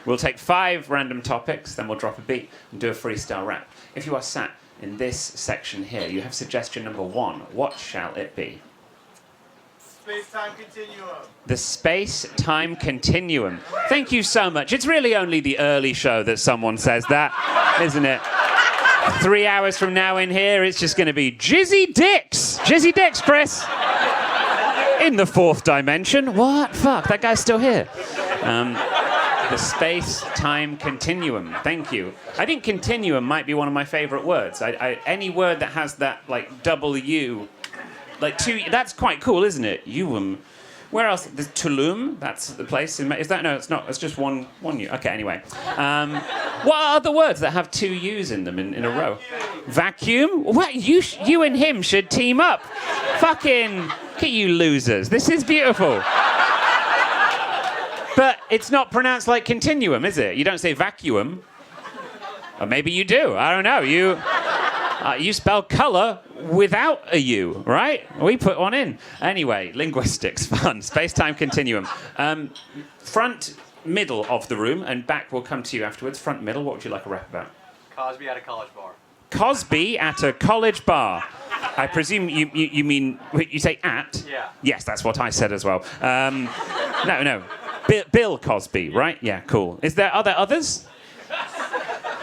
We'll take 5 random topics, then we'll drop a beat and do a freestyle rap. If you are sat in this section here, you have suggestion number 1. What shall it be? Space-time continuum. The space-time continuum. Thank you so much. It's really only the early show that someone says that, isn't it? 3 hours from now in here, it's just going to be Jizzy Dicks. Jizzy Dicks, Chris. In the 4th dimension. What? Fuck, that guy's still here. The space-time continuum. Thank you. I think continuum might be one of my favorite words. Any word that has that, like, double U, like, that's quite cool, isn't it? Where else? There's Tulum. That's the place. Is that? No, it's not. It's just one U. Okay, anyway. What are other words that have 2 U's in them in a row? Vacuum? What? You and him should team up. Fucking, look at you losers. This is beautiful. But it's not pronounced like continuum, is it? You don't say vacuum. Or maybe you do. I don't know. You spell colour without a U, right? We put one in. Anyway, linguistics, fun. Space-time continuum. Front, middle of the room, and back will come to you afterwards. Front, middle, what would you like a rap about? Cosby at a college bar. Cosby at a college bar. I presume you mean, you say at? Yeah. Yes, that's what I said as well. No. Bill Cosby, right? Yeah, cool. Are there others?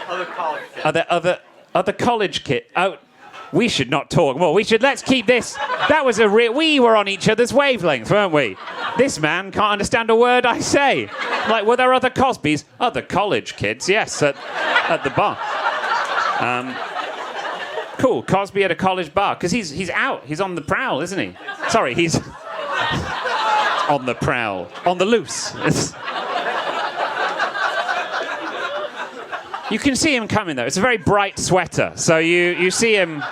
Other college kids. Are there other college kids? Oh, we should not talk. Well, let's keep this. That was we were on each other's wavelength, weren't we? This man can't understand a word I say. Like, were there other Cosbys? Other college kids, yes, at the bar. Cool, Cosby at a college bar, because he's out. He's on the prowl, isn't he? Sorry, he's on the prowl. On the loose. You can see him coming, though. It's a very bright sweater. So you see him.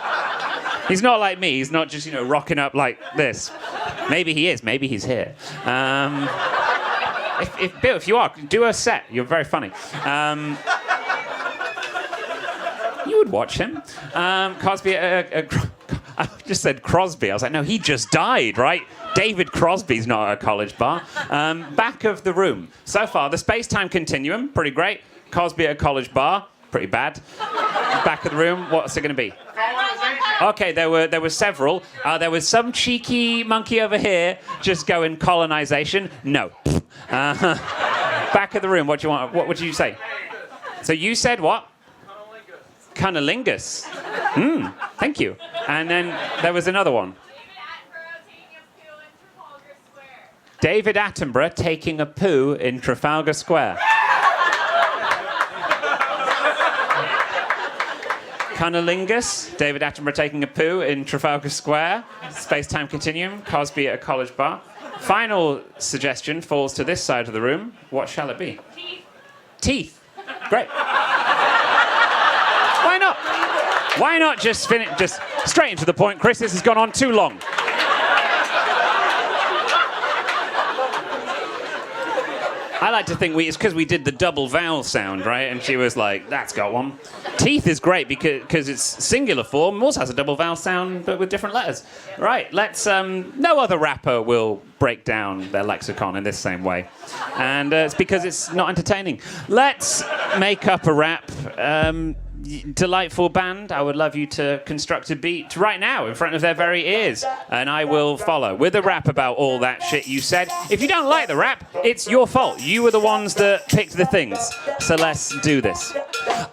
He's not like me. He's not just, rocking up like this. Maybe he is. Maybe he's here. Bill, if you are, do a set. You're very funny. You would watch him. Cosby, I just said Crosby. I was like, no, he just died, right? David Crosby's not at a college bar. Back of the room. So far, the space-time continuum, pretty great. Cosby at a college bar, pretty bad. Back of the room, what's it going to be? Okay, there were several. There was some cheeky monkey over here just going colonization. No. Back of the room, what do you want? What would you say? So you said what? Cunnilingus. Thank you. And then there was another one. David Attenborough taking a poo in Trafalgar Square. Cunnilingus, David Attenborough taking a poo in Trafalgar Square. Space-time continuum, Cosby at a college bar. Final suggestion falls to this side of the room. What shall it be? Teeth. Great. Why not? Why not just finish, just straight into the point, Chris? This has gone on too long. I like to think it's because we did the double vowel sound, right? And she was like, that's got one. Teeth is great because it's singular form, also has a double vowel sound, but with different letters. Right, let's, no other rapper will break down their lexicon in this same way. And it's because it's not entertaining. Let's make up a rap. Delightful band, I would love you to construct a beat right now in front of their very ears, and I will follow with a rap about all that shit you said. If you don't like the rap, it's your fault. You were the ones that picked the things. So let's do this.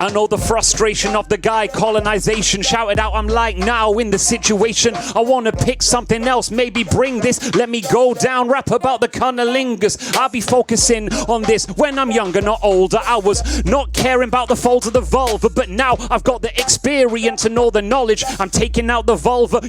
I know the frustration of the guy colonization shouted out, I'm like now in the situation. I want to pick something else, maybe bring this. Let me go down, rap about the cunnilingus. I'll be focusing on this when I'm younger, not older. I was not caring about the folds of the vulva, but now I've got the experience and all the knowledge. I'm taking out the vulva.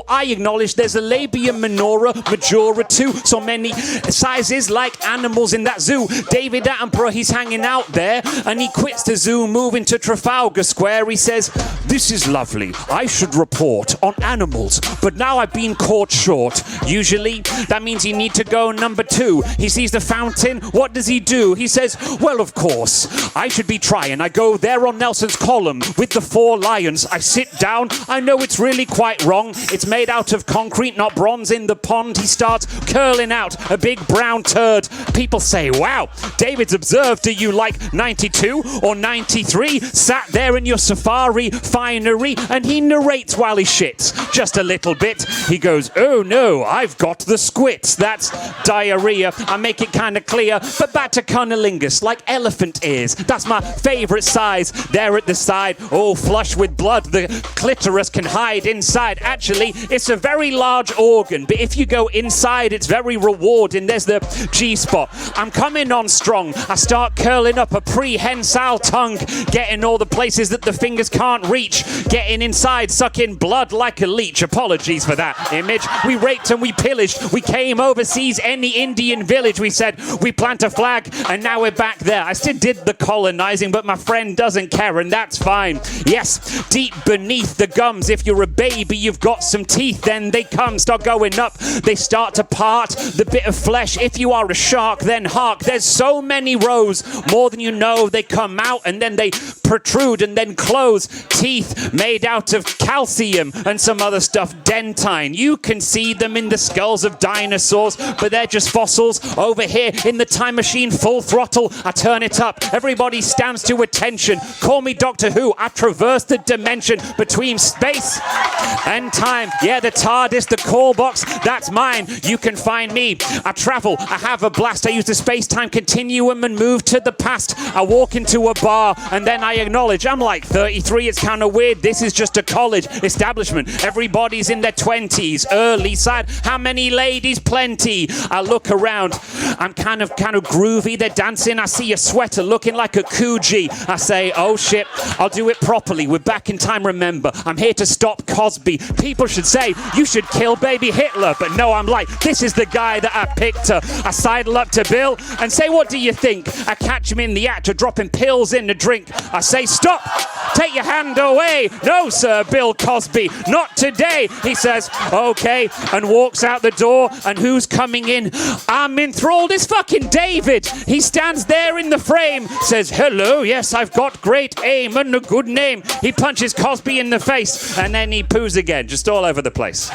I acknowledge there's a labia minora, majora too. So many sizes like animals in that zoo. David Attenborough, he's hanging out there and he quits to zoom move into Trafalgar Square. He says, "This is lovely. I should report on animals, but now I've been caught short. Usually, that means you need to go number 2. He sees the fountain. What does he do? He says, well, of course, I should be trying. I go there on Nelson's column with the 4 lions. I sit down. I know it's really quite wrong. It's made out of concrete, not bronze in the pond. He starts curling out a big brown turd. People say, wow, David's observed. Are you like 92 or 93? Sat there in your safari finery, and he narrates while he shits. Just a little bit. He goes, oh no, I've got the squits. That's diarrhea. I make it kind of clear. But back to cunnilingus, like elephant ears. That's my favorite size. There at the side, oh, flush with blood. The clitoris can hide inside. Actually, it's a very large organ, but if you go inside, it's very rewarding. There's the G-spot. I'm coming on strong. I start curling up a prehensile tongue, getting all the places that the fingers can't reach, getting inside, sucking blood like a leech. Apologies for that image. We raped and we pillaged. We came overseas, any Indian village. We said, we plant a flag, and now we're back there. I still did the colonizing, but my friend doesn't care, and that's fine. Yes, deep beneath the gums, if you're a baby, you've got some teeth, then they come, start going up. They start to part the bit of flesh. If you are a shark, then hark. There's so many rows, more than you know. They come out, and then they protrude, and then close. Teeth made out of calcium and some other stuff, dentine. You can see them in the skulls of dinosaurs, but they're just fossils. Over here in the time machine, full throttle, I turn it up. Everybody stands to attention. Call me Doctor Who. I traverse the dimension between space and time. Yeah, the TARDIS, the call box, that's mine. You can find me. I travel. I have a blast. I use the space-time continuum and move to the past. I walk into a bar, and then I acknowledge I'm like 33. It's kind of weird. This is just a college establishment. Everybody's in their 20s. Early side. How many ladies? Plenty. I look around. I'm kind of groovy. They're dancing. I see a sweater looking like a Coogee. I say, oh shit, I'll do it properly. We're back in time, remember. I'm here to stop Cosby. People should say, you should kill baby Hitler. But no, I'm like, this is the guy that I picked her. I sidle up to Bill and say, what do you think? I catch him in the act of dropping pills in the drink. I say, stop. Take your hand away. No, sir, Bill Cosby. Not today. He says, okay, and walks out the door. And who's coming in? I'm enthralled. It's fucking David. He stands there in the frame, says, hello, yes, I've got great aim and a good name. He punches Cosby in the face, and then he poos again, just all over the place.